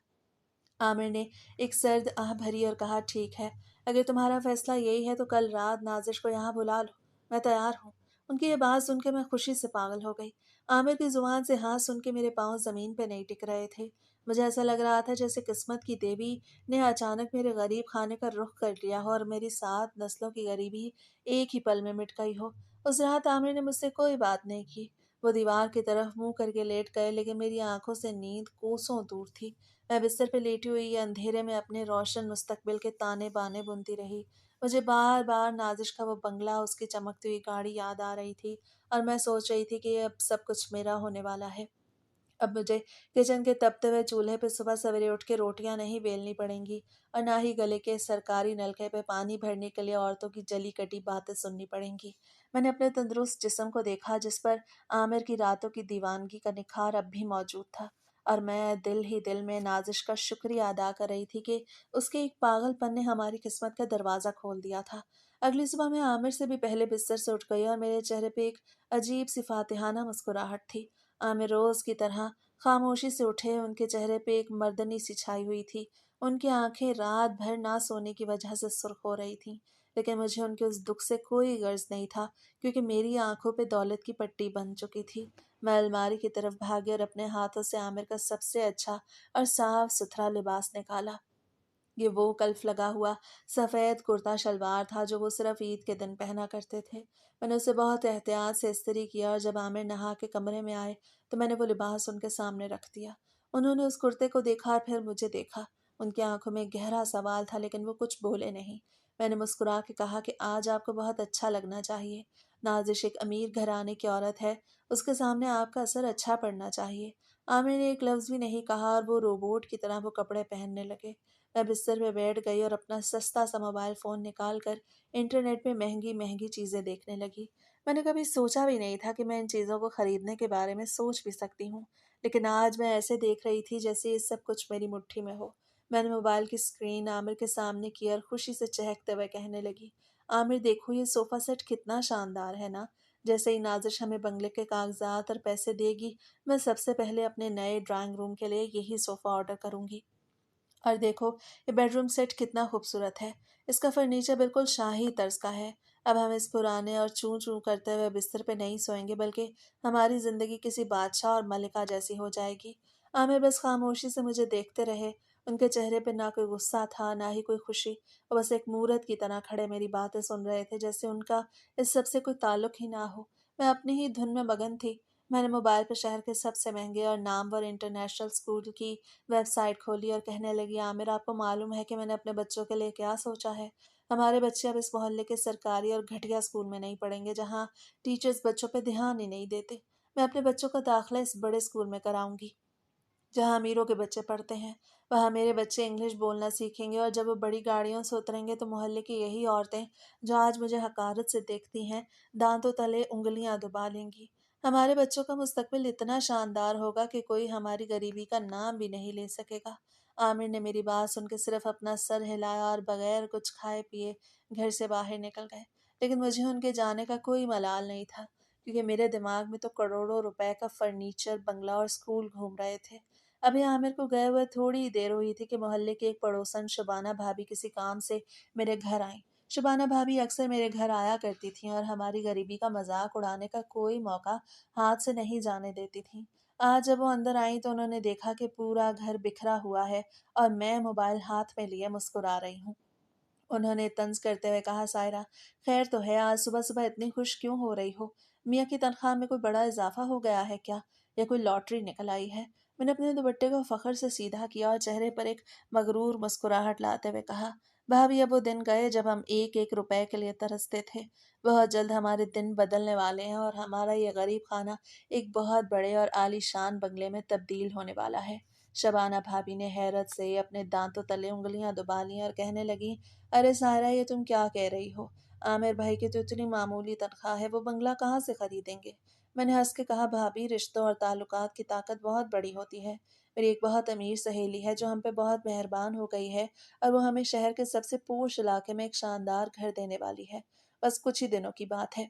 आमिर ने एक सर्द आह भरी और कहा, ठीक है, अगर तुम्हारा फैसला यही है तो कल रात नाजिश को यहाँ बुला लो। मैं तैयार हूँ। उनकी ये बात सुन के मैं खुशी से पागल हो गई। आमिर की जुबान से हाँ सुन के मेरे पाँव जमीन पे नहीं टिक रहे थे। मुझे ऐसा लग रहा था जैसे किस्मत की देवी ने अचानक मेरे गरीब खाने का रुख कर लिया हो और मेरी 7 नस्लों की गरीबी एक ही पल में मिट गई हो। उस रात आमिर ने मुझसे कोई बात नहीं की। वो दीवार की तरफ मुंह करके लेट गए, लेकिन मेरी आंखों से नींद कोसों दूर थी। मैं बिस्तर पे लेटी हुई अंधेरे में अपने रोशन मुस्तकबिल के ताने बाने बुनती रही। मुझे बार बार नाजिश का वो बंगला, उसकी चमकती हुई गाड़ी याद आ रही थी और मैं सोच रही थी कि ये अब सब कुछ मेरा होने वाला है। अब मुझे किचन के तपते हुए चूल्हे पे सुबह सवेरे उठ के रोटियां नहीं बेलनी पड़ेंगी और ना ही गले के सरकारी नलके पे पानी भरने के लिए औरतों की जली कटी बातें सुननी पड़ेंगी। मैंने अपने तंदुरुस्त जिस्म को देखा जिस पर आमिर की रातों की दीवानगी का निखार अब भी मौजूद था, और मैं दिल ही दिल में नाजिश का शुक्रिया अदा कर रही थी कि उसके एक पागलपन ने हमारी किस्मत का दरवाज़ा खोल दिया था। अगली सुबह मैं आमिर से भी पहले बिस्तर से उठ गई और मेरे चेहरे पे एक अजीब सी फातिहाना मुस्कुराहट थी। आमिर रोज़ की तरह खामोशी से उठे, उनके चेहरे पे एक मर्दनी सी छाई हुई थी। उनकी आंखें रात भर ना सोने की वजह से सुर्ख हो रही थीं, लेकिन मुझे उनके उस दुख से कोई गर्ज नहीं था, क्योंकि मेरी आंखों पे दौलत की पट्टी बन चुकी थी। मैं अलमारी की तरफ भागी और अपने हाथों से आमिर का सबसे अच्छा और साफ सुथरा लिबास निकाला। ये वो कल्फ लगा हुआ सफ़ेद कुर्ता शलवार था जो वो सिर्फ ईद के दिन पहना करते थे। मैंने उसे बहुत एहतियात से इस्त्री किया और जब आमिर नहा के कमरे में आए तो मैंने वो लिबास उनके सामने रख दिया। उन्होंने उस कुर्ते को देखा और फिर मुझे देखा। उनकी आंखों में गहरा सवाल था, लेकिन वो कुछ बोले नहीं। मैंने मुस्कुरा के कहा कि आज आपको बहुत अच्छा लगना चाहिए। नाजिश एक अमीर घराने की औरत है, उसके सामने आपका असर अच्छा पड़ना चाहिए। आमिर ने एक लफ्ज़ भी नहीं कहा और वो रोबोट की तरह वो कपड़े पहनने लगे। मैं बिस्तर पे बैठ गई और अपना सस्ता सा मोबाइल फ़ोन निकाल कर इंटरनेट पे महंगी महंगी चीज़ें देखने लगी। मैंने कभी सोचा भी नहीं था कि मैं इन चीज़ों को खरीदने के बारे में सोच भी सकती हूँ, लेकिन आज मैं ऐसे देख रही थी जैसे ये सब कुछ मेरी मुट्ठी में हो। मैंने मोबाइल की स्क्रीन आमिर के सामने की और खुशी से चहकते हुए कहने लगी, आमिर देखो ये सोफ़ा सेट कितना शानदार है ना। जैसे ही नाजिश हमें बंगले के कागजात और पैसे देगी, मैं सबसे पहले अपने नए ड्राइंग रूम के लिए यही सोफ़ा ऑर्डर करूँगी। और देखो, ये बेडरूम सेट कितना खूबसूरत है। इसका फर्नीचर बिल्कुल शाही तर्ज का है। अब हम इस पुराने और चूं चूं करते हुए बिस्तर पे नहीं सोएंगे, बल्कि हमारी जिंदगी किसी बादशाह और मलिका जैसी हो जाएगी। आमिर बस खामोशी से मुझे देखते रहे। उनके चेहरे पे ना कोई गुस्सा था, ना ही कोई खुशी। वो बस एक मूरत की तरह खड़े मेरी बातें सुन रहे थे, जैसे उनका इस सब से कोई ताल्लुक ही ना हो। मैं अपनी ही धुन में मगन थी। मैंने मोबाइल पर शहर के सबसे महंगे और नामवर इंटरनेशनल स्कूल की वेबसाइट खोली और कहने लगी, आमिर आपको मालूम है कि मैंने अपने बच्चों के लिए क्या सोचा है? हमारे बच्चे अब इस मोहल्ले के सरकारी और घटिया स्कूल में नहीं पढ़ेंगे जहाँ टीचर्स बच्चों पे ध्यान ही नहीं देते। मैं अपने बच्चों का दाखिला इस बड़े स्कूल में कराऊंगी जहाँ अमीरों के बच्चे पढ़ते हैं। वहाँ मेरे बच्चे इंग्लिश बोलना सीखेंगे और जब वो बड़ी गाड़ियों से उतरेंगे तो मोहल्ले की यही औरतें जो आज मुझे हकारत से देखती हैं, दांतों तले उंगलियां दबा लेंगी। हमारे बच्चों का मुस्तकबिल इतना शानदार होगा कि कोई हमारी गरीबी का नाम भी नहीं ले सकेगा। आमिर ने मेरी बात सुन के सिर्फ अपना सर हिलाया और बगैर कुछ खाए पिए घर से बाहर निकल गए। लेकिन मुझे उनके जाने का कोई मलाल नहीं था, क्योंकि मेरे दिमाग में तो करोड़ों रुपए का फर्नीचर, बंगला और स्कूल घूम रहे थे। अभी आमिर को गए हुए थोड़ी ही देर हुई थी कि मोहल्ले की एक पड़ोसन शुबाना भाभी किसी काम से मेरे घर आई। शुबाना भाभी अक्सर मेरे घर आया करती थीं और हमारी गरीबी का मजाक उड़ाने का कोई मौका हाथ से नहीं जाने देती थीं। आज जब वो अंदर आई तो उन्होंने देखा कि पूरा घर बिखरा हुआ है और मैं मोबाइल हाथ में लिए मुस्कुरा रही हूँ। उन्होंने तंज करते हुए कहा, सायरा, खैर तो है, आज सुबह सुबह इतनी खुश क्यों हो रही हो? मियाँ की तनख्वाह में कोई बड़ा इजाफा हो गया है क्या, या कोई लॉटरी निकल आई है? मैंने अपने दुपट्टे को फखर से सीधा किया और चेहरे पर एक मगरूर मुस्कुराहट लाते हुए कहा, भाभी अब वो दिन गए जब हम एक एक रुपए के लिए तरसते थे। बहुत जल्द हमारे दिन बदलने वाले हैं और हमारा ये गरीब खाना एक बहुत बड़े और आलीशान बंगले में तब्दील होने वाला है। शबाना भाभी ने हैरत से अपने दांतों तले उंगलियां दबा ली और कहने लगी, अरे सायरा, ये तुम क्या कह रही हो? आमिर भाई की तो इतनी मामूली तनख्वाह है, वो बंगला कहाँ से खरीदेंगे? मैंने हंस के कहा, भाभी, रिश्तों और ताल्लुकात की ताकत बहुत बड़ी होती है। मेरी एक बहुत अमीर सहेली है जो हम पे बहुत मेहरबान हो गई है, और वो हमें शहर के सबसे पोश इलाके में एक शानदार घर देने वाली है। बस कुछ ही दिनों की बात है,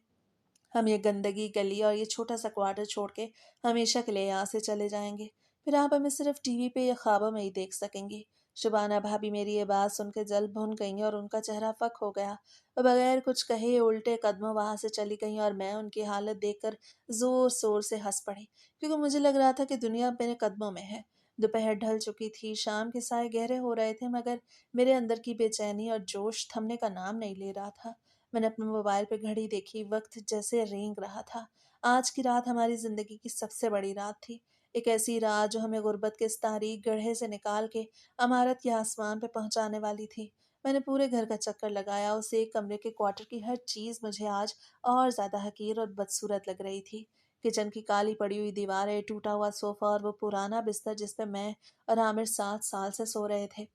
हम ये गंदगी गली और ये छोटा सा क्वार्टर छोड़ के हमेशा के लिए यहाँ से चले जाएंगे। फिर आप हमें सिर्फ टीवी पे या ख्वाबों में ही देख सकेंगी। शुबाना भाभी मेरी ये बात सुन के जल भुन गई और उनका चेहरा फक हो गया। वो बगैर कुछ कहे उल्टे कदमों वहां से चली गई और मैं उनकी हालत देखकर जोर शोर से हंस पड़ी, क्योंकि मुझे लग रहा था कि दुनिया मेरे कदमों में है। दोपहर ढल चुकी थी, शाम के साए गहरे हो रहे थे, मगर मेरे अंदर की बेचैनी और जोश थमने का नाम नहीं ले रहा था। मैंने अपने मोबाइल पे घड़ी देखी, वक्त जैसे रेंग रहा था। आज की रात हमारी जिंदगी की सबसे बड़ी रात थी। एक ऐसी रात जो हमें गुर्बत के इस तारीक गड्ढे से निकाल के अमारत के आसमान पे पहुंचाने वाली थी। मैंने पूरे घर का चक्कर लगाया, उस एक कमरे के क्वार्टर की हर चीज मुझे आज और ज्यादा हकीर और बदसूरत लग रही थी। किचन की काली पड़ी हुई दीवारें, टूटा हुआ सोफा और वो पुराना बिस्तर जिस पे मैं और आमिर 7 साल से सो रहे थे।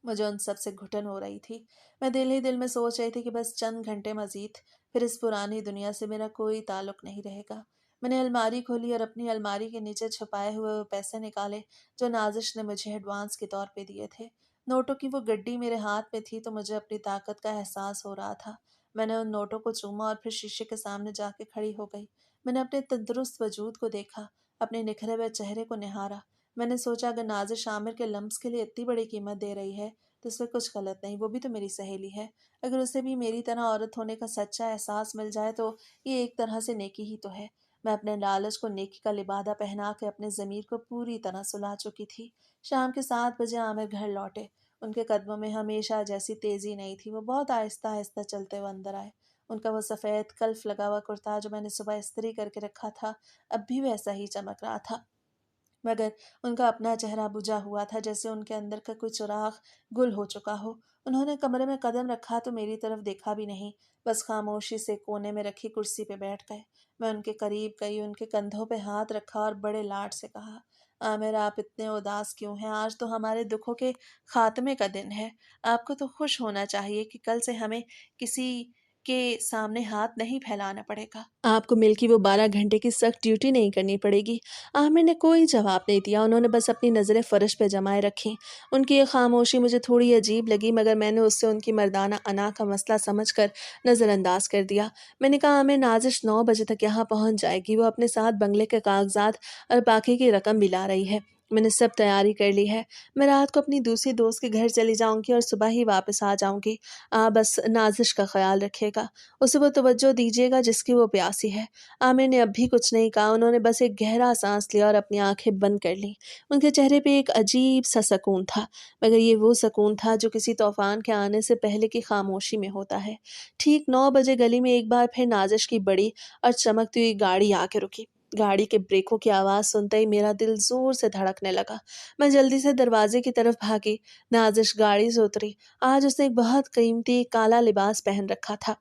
मुझे उन सब से घुटन हो रही थी। मैं दिल ही दिल में सोच रही थी कि बस चंद घंटे मजीद, फिर इस पुरानी दुनिया से मेरा कोई ताल्लुक नहीं रहेगा। मैंने अलमारी खोली और अपनी अलमारी के नीचे छुपाए हुए वो पैसे निकाले जो नाजिश ने मुझे एडवांस के तौर पे दिए थे। नोटों की वो गड्डी मेरे हाथ में थी तो मुझे अपनी ताकत का एहसास हो रहा था। मैंने उन नोटों को चूमा और फिर शीशे के सामने जाके खड़ी हो गई। मैंने अपने तंदुरुस्त वजूद को देखा, अपने निखरे हुए चेहरे को निहारा। मैंने सोचा अगर नाजिश आमिर के लम्स के लिए इतनी बड़ी कीमत दे रही है तो इसमें कुछ गलत नहीं, वो भी तो मेरी सहेली है। अगर उसे भी मेरी तरह औरत होने का सच्चा एहसास मिल जाए तो ये एक तरह से नेकी ही तो है। मैं अपने लालच को नेकी का लिबादा पहना के अपने ज़मीर को पूरी तरह सुला चुकी थी। शाम के 7 बजे आमिर घर लौटे। उनके कदमों में हमेशा जैसी तेज़ी नहीं थी, वो बहुत आहिस्ता आहिस्ता चलते हुए अंदर आए। उनका वो सफ़ेद कल्फ लगा हुआ कुर्ता जो मैंने सुबह इस्त्री करके रखा था अब भी वैसा ही चमक रहा था, मगर उनका अपना चेहरा बुझा हुआ था, जैसे उनके अंदर का कोई सुराख गुल हो चुका हो। उन्होंने कमरे में कदम रखा तो मेरी तरफ देखा भी नहीं, बस खामोशी से कोने में रखी कुर्सी पे बैठ गए। मैं उनके करीब गई, उनके कंधों पे हाथ रखा और बड़े लाड से कहा, आमिर आप इतने उदास क्यों हैं? आज तो हमारे दुखों के खात्मे का दिन है। आपको तो खुश होना चाहिए कि कल से हमें किसी के सामने हाथ नहीं फैलाना पड़ेगा। आपको मिल की वो 12 घंटे की सख्त ड्यूटी नहीं करनी पड़ेगी। आमिर ने कोई जवाब नहीं दिया, उन्होंने बस अपनी नज़रें फ़र्श पे जमाए रखीं। उनकी ये खामोशी मुझे थोड़ी अजीब लगी, मगर मैंने उससे उनकी मर्दाना अना का मसला समझकर नज़रअंदाज कर दिया। मैंने कहा आमिर नाजिश 9 बजे तक यहाँ पहुँच जाएगी, वो अपने साथ बंगले के कागजात और बाकी की रकम भी ला रही है। मैंने सब तैयारी कर ली है। मैं रात को अपनी दूसरी दोस्त के घर चली जाऊंगी और सुबह ही वापस आ जाऊंगी। बस नाजिश का ख्याल रखिएगा, उसे वो तवज्जो दीजिएगा जिसकी वो प्यासी है। आमिर ने अब भी कुछ नहीं कहा, उन्होंने बस एक गहरा सांस लिया और अपनी आंखें बंद कर लीं। उनके चेहरे पे एक अजीब सा सुकून था, मगर ये वो सुकून था जो किसी तूफान के आने से पहले की खामोशी में होता है। ठीक 9 बजे गली में एक बार फिर नाजिश की बड़ी और चमकती हुई गाड़ी आके रुकी। गाड़ी के ब्रेकों की आवाज़ सुनते ही मेरा दिल जोर से धड़कने लगा। मैं जल्दी से दरवाजे की तरफ भागी। नाजिश गाड़ी से उतरी। आज उसने एक बहुत कीमती काला लिबास पहन रखा था,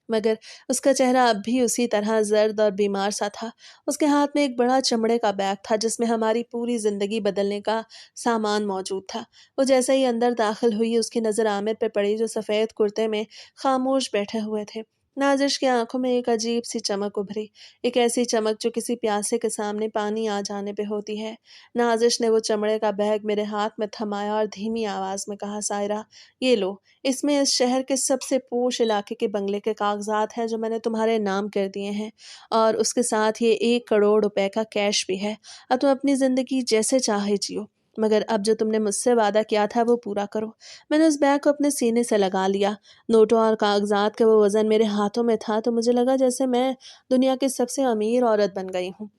मगर उसका चेहरा अब भी उसी तरह जर्द और बीमार सा था। उसके हाथ में एक बड़ा चमड़े का बैग था जिसमें हमारी पूरी जिंदगी बदलने का सामान मौजूद था। वो जैसे ही अंदर दाखिल हुई उसकी नज़र आमिर पे पड़ी जो सफ़ेद कुर्ते में खामोश बैठे हुए थे। नाजिश की आंखों में एक अजीब सी चमक उभरी, एक ऐसी चमक जो किसी प्यासे के सामने पानी आ जाने पे होती है। नाजिश ने वो चमड़े का बैग मेरे हाथ में थमाया और धीमी आवाज़ में कहा, सायरा ये लो, इसमें इस शहर के सबसे पोश इलाके के बंगले के कागजात हैं जो मैंने तुम्हारे नाम कर दिए हैं, और उसके साथ ये 1 करोड़ रुपए का कैश भी है। अब तुम अपनी ज़िंदगी जैसे चाहे जियो, मगर अब जो तुमने मुझसे वादा किया था वो पूरा करो। मैंने उस बैग को अपने सीने से लगा लिया। नोटों और कागजात का वो वज़न मेरे हाथों में था तो मुझे लगा जैसे मैं दुनिया की सबसे अमीर औरत बन गई हूँ।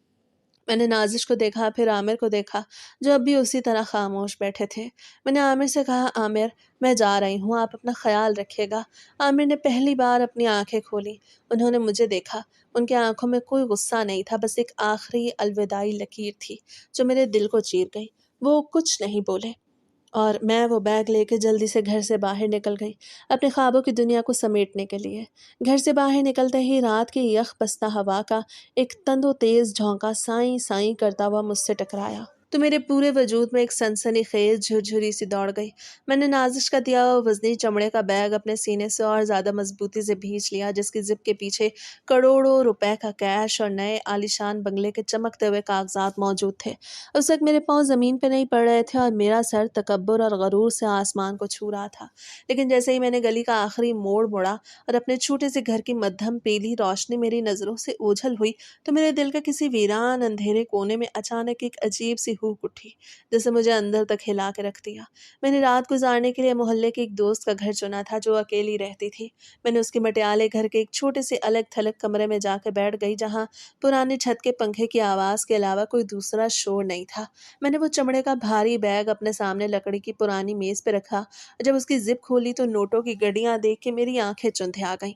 मैंने नाजिश को देखा, फिर आमिर को देखा जो अब भी उसी तरह खामोश बैठे थे। मैंने आमिर से कहा, आमिर मैं जा रही हूँ, आप अपना ख्याल रखिएगा। आमिर ने पहली बार अपनी आंखें खोली। उन्होंने मुझे देखा। उनकी आंखों में कोई गुस्सा नहीं था, बस एक आखिरी अलविदाई लकीर थी जो मेरे दिल को चीर गई। वो कुछ नहीं बोले और मैं वो बैग लेके जल्दी से घर से बाहर निकल गई, अपने ख्वाबों की दुनिया को समेटने के लिए। घर से बाहर निकलते ही रात की यख बस्ता हवा का एक तंदो तेज झोंका साई साई करता हुआ मुझसे टकराया तो मेरे पूरे वजूद में एक सनसनी खेज झुरझुरी सी दौड़ गई। मैंने नाजिश का दिया हुआ वजनी चमड़े का बैग अपने सीने से और ज़्यादा मजबूती से भींच लिया, जिसकी जिप के पीछे करोड़ों रुपए का कैश और नए आलीशान बंगले के चमकते हुए कागजात मौजूद थे। उस वक्त मेरे पाँव ज़मीन पर नहीं पड़ रहे थे और मेरा सर तकब्बुर और गरूर से आसमान को छू रहा था। लेकिन जैसे ही मैंने गली का आखिरी मोड़ मुड़ा और अपने छोटे से घर की मध्यम पीली रोशनी मेरी नज़रों से ओझल हुई तो मेरे दिल के किसी वीरान अंधेरे कोने में अचानक एक अजीब सी हूक उठी, जिसे मुझे अंदर तक हिला के रख दिया। मैंने रात गुजारने के लिए मोहल्ले के एक दोस्त का घर चुना था जो अकेली रहती थी। मैंने उसके मटियाले घर के एक छोटे से अलग थलग कमरे में जाकर बैठ गई जहाँ पुराने छत के पंखे की आवाज़ के अलावा कोई दूसरा शोर नहीं था। मैंने वो चमड़े का भारी बैग अपने सामने लकड़ी की पुरानी मेज़ पे रखा। जब उसकी जिप खोली तो नोटों की गड्डियाँ देख के मेरी आंखें चुंधिया गईं।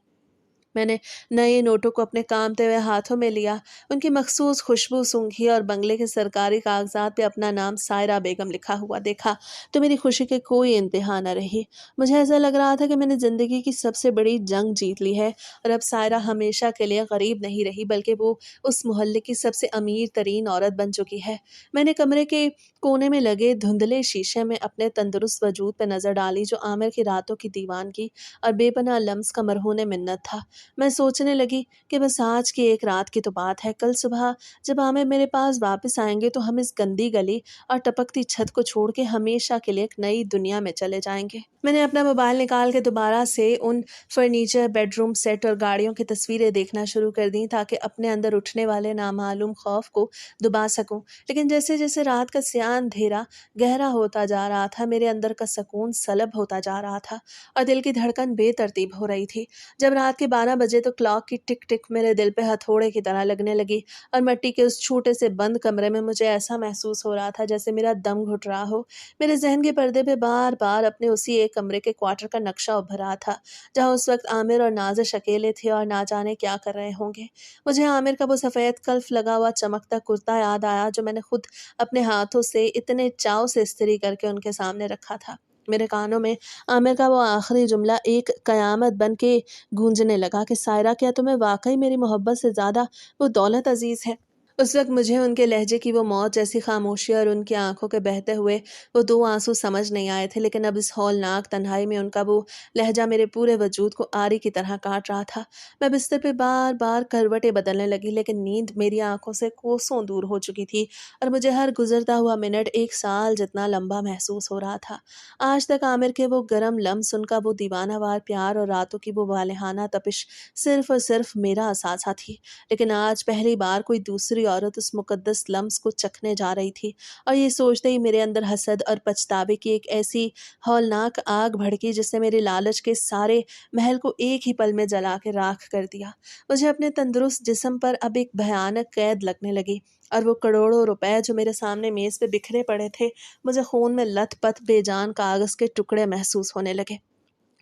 میں نے نئے نوٹوں کو اپنے کامتے ہوئے ہاتھوں میں لیا، ان کی مخصوص خوشبو سونگھی اور بنگلے کے سرکاری کاغذات پہ اپنا نام سائرہ بیگم لکھا ہوا دیکھا تو میری خوشی کی کوئی انتہا نہ رہی۔ مجھے ایسا لگ رہا تھا کہ میں نے زندگی کی سب سے بڑی جنگ جیت لی ہے، اور اب سائرہ ہمیشہ کے لیے غریب نہیں رہی بلکہ وہ اس محلے کی سب سے امیر ترین عورت بن چکی ہے۔ میں نے کمرے کے کونے میں لگے دھندلے شیشے میں اپنے تندرست وجود پہ نظر ڈالی جو عامر کی راتوں کی دیوانگی اور بے پناہ لمس کا مرہون منت تھا۔ میں سوچنے لگی کہ بس آج کی ایک رات کی تو بات ہے، کل صبح جب عامر میرے پاس واپس آئیں گے تو ہم اس گندی گلی اور ٹپکتی چھت کو چھوڑ کے ہمیشہ کے لیے ایک نئی دنیا میں چلے جائیں گے۔ میں نے اپنا موبائل نکال کے دوبارہ سے ان فرنیچر، بیڈ روم سیٹ اور گاڑیوں کی تصویریں دیکھنا شروع کر دیں تاکہ اپنے اندر اٹھنے والے نامعلوم خوف کو دبا سکوں۔ لیکن جیسے جیسے رات کا سیاہ اندھیرا گہرا ہوتا جا رہا تھا، میرے اندر کا سکون سلب ہوتا جا رہا تھا اور دل کی دھڑکن بے ترتیب ہو رہی تھی۔ جب رات کے 12 بجے تو کلاک کی ٹک ٹک میرے دل پہ ہتھوڑے کی طرح لگنے لگی اور مٹی کے اس چھوٹے سے بند کمرے میں مجھے ایسا محسوس ہو رہا تھا جیسے میرا دم گھٹ رہا ہو۔ میرے ذہن کے پردے پہ بار بار اپنے اسی ایک کمرے کے کوارٹر کا نقشہ ابھر رہا تھا جہاں اس وقت عامر اور نازش اکیلے تھے اور نہ جانے کیا کر رہے ہوں گے۔ مجھے عامر کا وہ سفید کلف لگا ہوا چمکتا کرتا یاد آیا جو میں نے خود اپنے ہاتھوں سے اتنے چاؤ سے استری کر کے ان کے سامنے رکھا تھا۔ میرے کانوں میں عامر کا وہ آخری جملہ ایک قیامت بن کے گونجنے لگا کہ سائرہ، کیا تمہیں واقعی میری محبت سے زیادہ وہ دولت عزیز ہے؟ اس وقت مجھے ان کے لہجے کی وہ موت جیسی خاموشی اور ان کی آنکھوں کے بہتے ہوئے وہ 2 آنسو سمجھ نہیں آئے تھے، لیکن اب اس ہولناک تنہائی میں ان کا وہ لہجہ میرے پورے وجود کو آری کی طرح کاٹ رہا تھا۔ میں بستر پہ بار بار کروٹیں بدلنے لگی لیکن نیند میری آنکھوں سے کوسوں دور ہو چکی تھی اور مجھے ہر گزرتا ہوا منٹ 1 سال جتنا لمبا محسوس ہو رہا تھا۔ آج تک عامر کے وہ گرم لمس، ان کا وہ دیوانہ وار پیار اور راتوں کی وہ والہانہ تپش صرف اور صرف میرا اثاثہ تھی، لیکن آج پہلی بار کوئی دوسری عورت اس مقدس لمس کو چکھنے جا رہی تھی، اور یہ سوچتے ہی میرے اندر حسد اور پچھتاوے کی ایک ایسی ہولناک آگ بھڑکی جس نے میرے لالچ کے سارے محل کو ایک ہی پل میں جلا کے راکھ کر دیا۔ مجھے اپنے تندرست جسم پر اب ایک بھیانک قید لگنے لگی اور وہ کروڑوں روپے جو میرے سامنے میز پہ بکھرے پڑے تھے مجھے خون میں لت پت بے جان کاغذ کے ٹکڑے محسوس ہونے لگے۔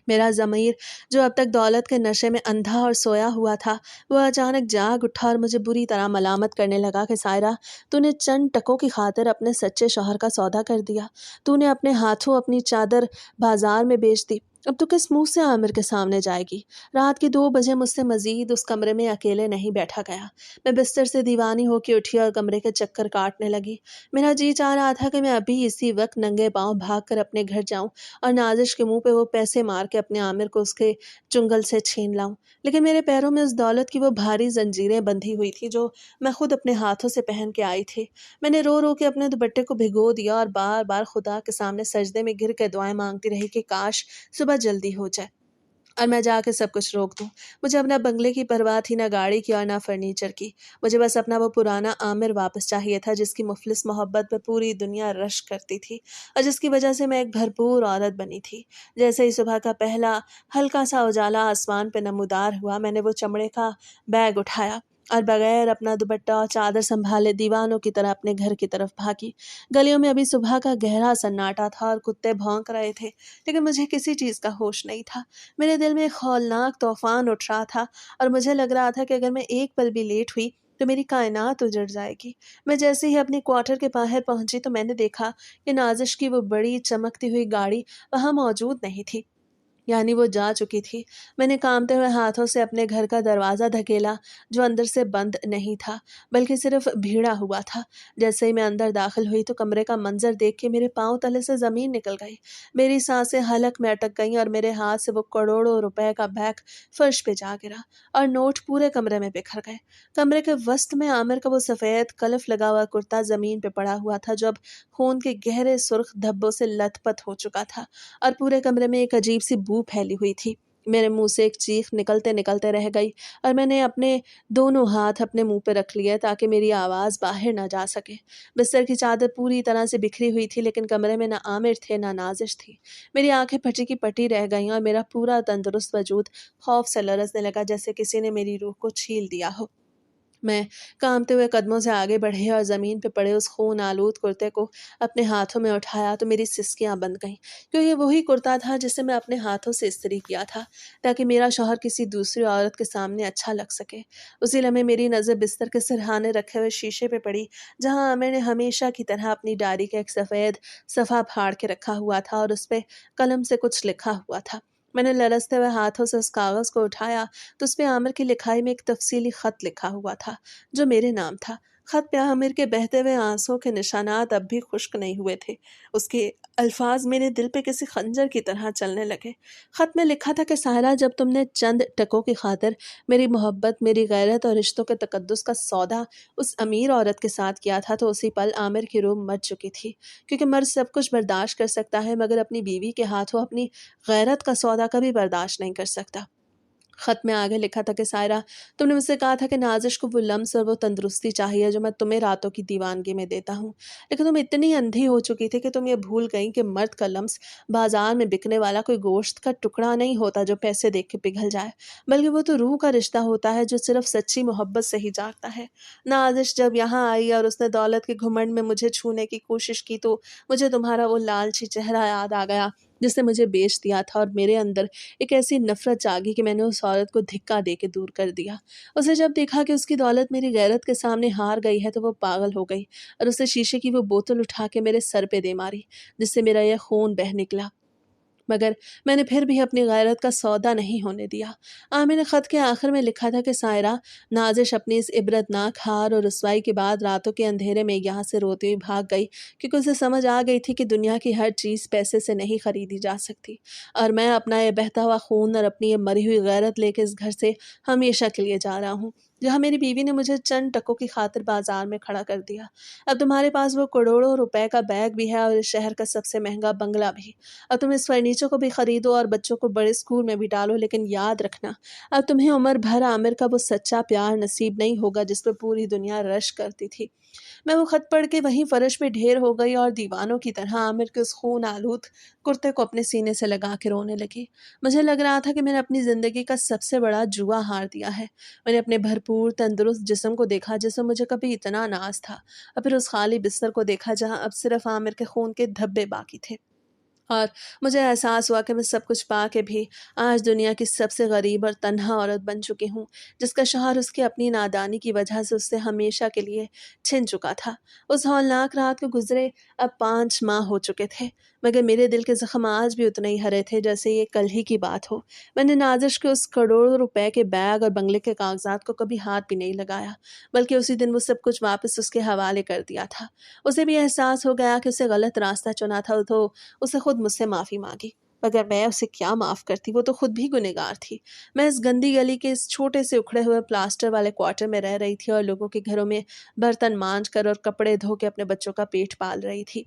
میرا ضمیر جو اب تک دولت کے نشے میں اندھا اور سویا ہوا تھا وہ اچانک جاگ اٹھا اور مجھے بری طرح ملامت کرنے لگا کہ سائرہ، تو نے چند ٹکوں کی خاطر اپنے سچے شوہر کا سودا کر دیا، تو نے اپنے ہاتھوں اپنی چادر بازار میں بیچ دی، اب تو کس منہ سے عامر کے سامنے جائے گی؟ رات کے 2 بجے مجھ سے مزید اس کمرے میں اکیلے نہیں بیٹھا گیا۔ میں بستر سے دیوانی ہو کے اٹھی اور کمرے کے چکر کاٹنے لگی۔ میرا جی چاہ رہا تھا کہ میں ابھی اسی وقت ننگے پاؤں بھاگ کر اپنے گھر جاؤں اور نازش کے منہ پہ وہ پیسے مار کے اپنے عامر کو اس کے چنگل سے چھین لاؤں، لیکن میرے پیروں میں اس دولت کی وہ بھاری زنجیریں بندھی ہوئی تھی جو میں خود اپنے ہاتھوں سے پہن کے آئی تھی۔ میں نے رو رو کے اپنے دوپٹے کو بھگو دیا اور بار بار خدا کے سامنے سجدے میں گر کے دعائیں مانگتی رہی کہ کاش صبح جلدی ہو جائے اور میں جا کے سب کچھ روک دوں۔ مجھے اپنا بنگلے کی پرواہ تھی، نہ گاڑی کی اور نہ فرنیچر کی۔ مجھے بس اپنا وہ پرانا عامر واپس چاہیے تھا جس کی مفلس محبت پہ پوری دنیا رشک کرتی تھی اور جس کی وجہ سے میں ایک بھرپور عورت بنی تھی۔ جیسے ہی صبح کا پہلا ہلکا سا اجالا آسمان پہ نمودار ہوا، میں نے وہ چمڑے کا بیگ اٹھایا اور بغیر اپنا دوپٹہ اور چادر سنبھالے دیوانوں کی طرح اپنے گھر کی طرف بھاگی۔ گلیوں میں ابھی صبح کا گہرا سناٹا تھا اور کتے بھونک رہے تھے، لیکن مجھے کسی چیز کا ہوش نہیں تھا۔ میرے دل میں ایک ہولناک طوفان اٹھ رہا تھا اور مجھے لگ رہا تھا کہ اگر میں ایک پل بھی لیٹ ہوئی تو میری کائنات اجڑ جائے گی۔ میں جیسے ہی اپنی کوارٹر کے باہر پہنچی تو میں نے دیکھا کہ نازش کی وہ بڑی چمکتی ہوئی گاڑی وہاں موجود نہیں تھی، یعنی وہ جا چکی تھی۔ میں نے کانپتے ہوئے ہاتھوں سے اپنے گھر کا دروازہ دھکیلا جو اندر سے بند نہیں تھا بلکہ صرف بھیڑا ہوا تھا۔ جیسے ہی میں اندر داخل ہوئی تو کمرے کا منظر دیکھ کے میرے پاؤں تلے سے زمین نکل گئی، میری سانسیں حلق میں اٹک گئیں اور میرے ہاتھ سے وہ کروڑوں روپے کا بیگ فرش پہ جا گرا اور نوٹ پورے کمرے میں بکھر گئے۔ کمرے کے وسط میں عامر کا وہ سفید کلف لگا ہوا کرتا زمین پہ پڑا ہوا تھا جو اب خون کے گہرے سرخ دھبوں سے لت پت ہو چکا تھا اور پورے کمرے میں ایک عجیب سی بو پھیلی ہوئی تھی۔ میرے منہ سے ایک چیخ نکلتے نکلتے رہ گئی اور میں نے اپنے دونوں ہاتھ اپنے منہ پہ رکھ لیے تاکہ میری آواز باہر نہ جا سکے۔ بستر کی چادر پوری طرح سے بکھری ہوئی تھی لیکن کمرے میں نہ عامر تھے نہ نازش تھی۔ میری آنکھیں پھٹی کی پٹی رہ گئیں اور میرا پورا تندرست وجود خوف سے لرزنے لگا جیسے کسی نے میری روح کو چھیل دیا ہو۔ میں کانپتے ہوئے قدموں سے آگے بڑھی اور زمین پہ پڑے اس خون آلود کرتے کو اپنے ہاتھوں میں اٹھایا تو میری سسکیاں بند گئیں، کیوں یہ وہی کرتا تھا جسے میں اپنے ہاتھوں سے استری کیا تھا تاکہ میرا شوہر کسی دوسری عورت کے سامنے اچھا لگ سکے۔ اسی لمحے میری نظر بستر کے سرہانے رکھے ہوئے شیشے پہ پڑی، جہاں عامر نے ہمیشہ کی طرح اپنی ڈائری کا ایک سفید صفحہ پھاڑ کے رکھا ہوا تھا اور اس پہ قلم سے کچھ لکھا ہوا تھا۔ میں نے لرزتے ہوئے ہاتھوں سے اس کاغذ کو اٹھایا تو اس پہ عامر کی لکھائی میں ایک تفصیلی خط لکھا ہوا تھا جو میرے نام تھا۔ خط پہ عامر کے بہتے ہوئے آنسوں کے نشانات اب بھی خشک نہیں ہوئے تھے۔ اس کے الفاظ میرے دل پہ کسی خنجر کی طرح چلنے لگے۔ خط میں لکھا تھا کہ سائرہ، جب تم نے چند ٹکوں کی خاطر میری محبت، میری غیرت اور رشتوں کے تقدس کا سودا اس امیر عورت کے ساتھ کیا تھا تو اسی پل عامر کی روح مر چکی تھی، کیونکہ مرد سب کچھ برداشت کر سکتا ہے مگر اپنی بیوی کے ہاتھوں اپنی غیرت کا سودا کبھی برداشت نہیں کر سکتا۔ خط میں آگے لکھا تھا کہ سائرہ، تم نے مجھ سے کہا تھا کہ نازش کو وہ لمس اور وہ تندرستی چاہیے جو میں تمہیں راتوں کی دیوانگی میں دیتا ہوں، لیکن تم اتنی اندھی ہو چکی تھی کہ تم یہ بھول گئیں کہ مرد کا لمس بازار میں بکنے والا کوئی گوشت کا ٹکڑا نہیں ہوتا جو پیسے دیکھ کے پگھل جائے، بلکہ وہ تو روح کا رشتہ ہوتا ہے جو صرف سچی محبت سے ہی جاگتا ہے۔ نازش جب یہاں آئی اور اس نے دولت کے گھمنڈ میں مجھے چھونے کی کوشش کی تو مجھے تمہارا وہ لالچی چہرہ یاد آ گیا جس نے مجھے بیچ دیا تھا، اور میرے اندر ایک ایسی نفرت جاگی کہ میں نے اس عورت کو دھکا دے کے دور کر دیا۔ اسے جب دیکھا کہ اس کی دولت میری غیرت کے سامنے ہار گئی ہے تو وہ پاگل ہو گئی اور اسے شیشے کی وہ بوتل اٹھا کے میرے سر پہ دے ماری، جس سے میرا یہ خون بہہ نکلا، مگر میں نے پھر بھی اپنی غیرت کا سودا نہیں ہونے دیا۔ عامر نے خط کے آخر میں لکھا تھا کہ سائرہ، نازش اپنی اس عبرتناک ہار اور رسوائی کے بعد راتوں کے اندھیرے میں یہاں سے روتی ہوئی بھاگ گئی، کیونکہ اسے سمجھ آ گئی تھی کہ دنیا کی ہر چیز پیسے سے نہیں خریدی جا سکتی، اور میں اپنا یہ بہتا ہوا خون اور اپنی یہ مری ہوئی غیرت لے کے اس گھر سے ہمیشہ کے لیے جا رہا ہوں جہاں میری بیوی نے مجھے چند ٹکوں کی خاطر بازار میں کھڑا کر دیا۔ اب تمہارے پاس وہ کروڑوں روپے کا بیگ بھی ہے اور اس شہر کا سب سے مہنگا بنگلہ بھی، اور تم اس فرنیچر کو بھی خریدو اور بچوں کو بڑے اسکول میں بھی ڈالو، لیکن یاد رکھنا اب تمہیں عمر بھر عامر کا وہ سچا پیار نصیب نہیں ہوگا جس پہ پوری دنیا رش کرتی تھی۔ میں وہ خط پڑھ کے وہیں فرش پہ ڈھیر ہو گئی اور دیوانوں کی طرح عامر کے اس خون آلود کرتے کو اپنے سینے سے لگا کے رونے لگی۔ مجھے لگ رہا تھا کہ میں نے اپنی زندگی کا سب سے بڑا جوا ہار دیا ہے۔ میں نے اپنے بھرپور تندرست جسم کو دیکھا جس سے مجھے کبھی اتنا ناز تھا، اور پھر اس خالی بستر کو دیکھا جہاں اب صرف عامر کے خون کے دھبے باقی تھے، اور مجھے احساس ہوا کہ میں سب کچھ پا کے بھی آج دنیا کی سب سے غریب اور تنہا عورت بن چکی ہوں، جس کا شوہر اس کی اپنی نادانی کی وجہ سے اس سے ہمیشہ کے لیے چھن چکا تھا۔ اس ہولناک رات کو گزرے اب 5 ماہ ہو چکے تھے، مگر میرے دل کے زخم آج بھی اتنے ہی ہرے تھے جیسے یہ کل ہی کی بات ہو۔ میں نے نازش کے اس کروڑوں روپے کے بیگ اور بنگلے کے کاغذات کو کبھی ہاتھ بھی نہیں لگایا، بلکہ اسی دن وہ سب کچھ واپس اس کے حوالے کر دیا تھا۔ اسے بھی احساس ہو گیا کہ اسے غلط راستہ چنا تھا تو اسے خود مجھ سے معافی مانگی، مگر میں اسے کیا معاف کرتی، وہ تو خود بھی گنہگار تھی۔ میں اس گندی گلی کے اس چھوٹے سے اکھڑے ہوئے پلاسٹر والے کوارٹر میں رہ رہی تھی اور لوگوں کے گھروں میں برتن مانج کر اور کپڑے دھو کے اپنے بچوں کا پیٹ پال رہی تھی۔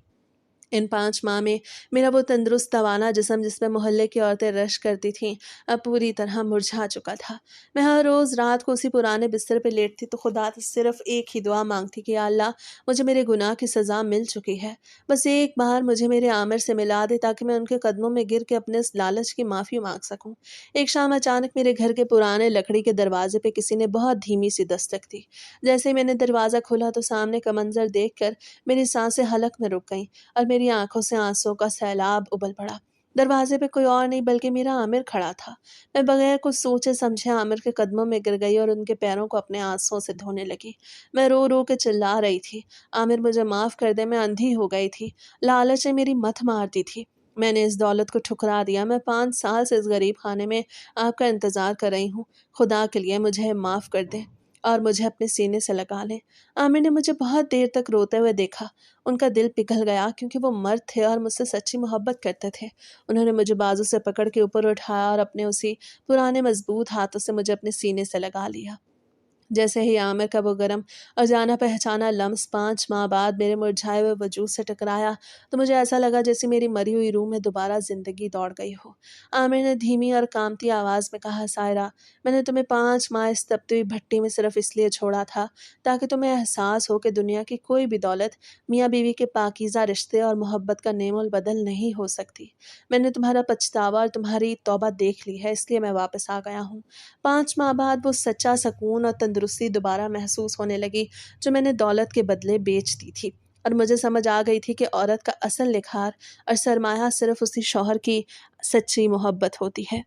ان 5 ماہ میں میرا وہ تندرست توانا جسم جس میں محلے کی عورتیں رش کرتی تھیں اب پوری طرح مرجھا چکا تھا۔ میں ہر روز رات کو اسی پرانے بستر پہ لیٹتی تو خدا سے صرف ایک ہی دعا مانگتی کہ یا اللہ، مجھے میرے گناہ کی سزا مل چکی ہے، بس ایک بار مجھے میرے عامر سے ملا دے تاکہ میں ان کے قدموں میں گر کے اپنے اس لالچ کی معافی مانگ سکوں۔ ایک شام اچانک میرے گھر کے پرانے لکڑی کے دروازے پہ کسی نے بہت دھیمی سی دستک دی۔ جیسے ہی میں نے دروازہ کھولا تو سامنے کا منظر دیکھ کر میری سانسیں حلق میں رک گئیں اور میری آنکھوں سے آنسوں کا سیلاب ابل پڑا۔ دروازے پہ کوئی اور نہیں بلکہ میرا عامر کھڑا تھا۔ میں بغیر کچھ سوچے سمجھے عامر کے قدموں میں گر گئی اور ان کے پیروں کو اپنے آنسوں سے دھونے لگی۔ میں رو رو کے چلا رہی تھی، عامر مجھے معاف کر دے، میں اندھی ہو گئی تھی، لالچ نے میری مت مار دی تھی، میں نے اس دولت کو ٹھکرا دیا، میں 5 سال سے اس غریب خانے میں آپ کا انتظار کر رہی ہوں، خدا کے لیے مجھے معاف کر دیں اور مجھے اپنے سینے سے لگا لیں۔ عامر نے مجھے بہت دیر تک روتے ہوئے دیکھا، ان کا دل پگھل گیا کیونکہ وہ مرد تھے اور مجھ سے سچی محبت کرتے تھے۔ انہوں نے مجھے بازو سے پکڑ کے اوپر اٹھایا اور اپنے اسی پرانے مضبوط ہاتھوں سے مجھے اپنے سینے سے لگا لیا۔ جیسے ہی عامر کا وہ گرم اور جانا پہچانا لمس 5 ماہ بعد میرے مرجھائے ہوئے وجود سے ٹکرایا تو مجھے ایسا لگا جیسے میری مری ہوئی روح میں دوبارہ زندگی دوڑ گئی ہو۔ عامر نے دھیمی اور کانپتی آواز میں کہا، سائرہ، میں نے تمہیں 5 ماہ اس تپتی ہوئی بھٹی میں صرف اس لیے چھوڑا تھا تاکہ تمہیں احساس ہو کہ دنیا کی کوئی بھی دولت میاں بیوی کے پاکیزہ رشتے اور محبت کا نعم البدل نہیں ہو سکتی۔ میں نے تمہارا پچھتاوا اور تمہاری توبہ دیکھ لی ہے، اس لیے میں واپس آ گیا ہوں۔ 5 ماہ بعد وہ سچا سکون اور تندرستی دوبارہ محسوس ہونے لگی جو میں نے دولت کے بدلے بیچ دی تھی، اور مجھے سمجھ آ گئی تھی کہ عورت کا اصل نکھار اور سرمایہ صرف اسی شوہر کی سچی محبت ہوتی ہے۔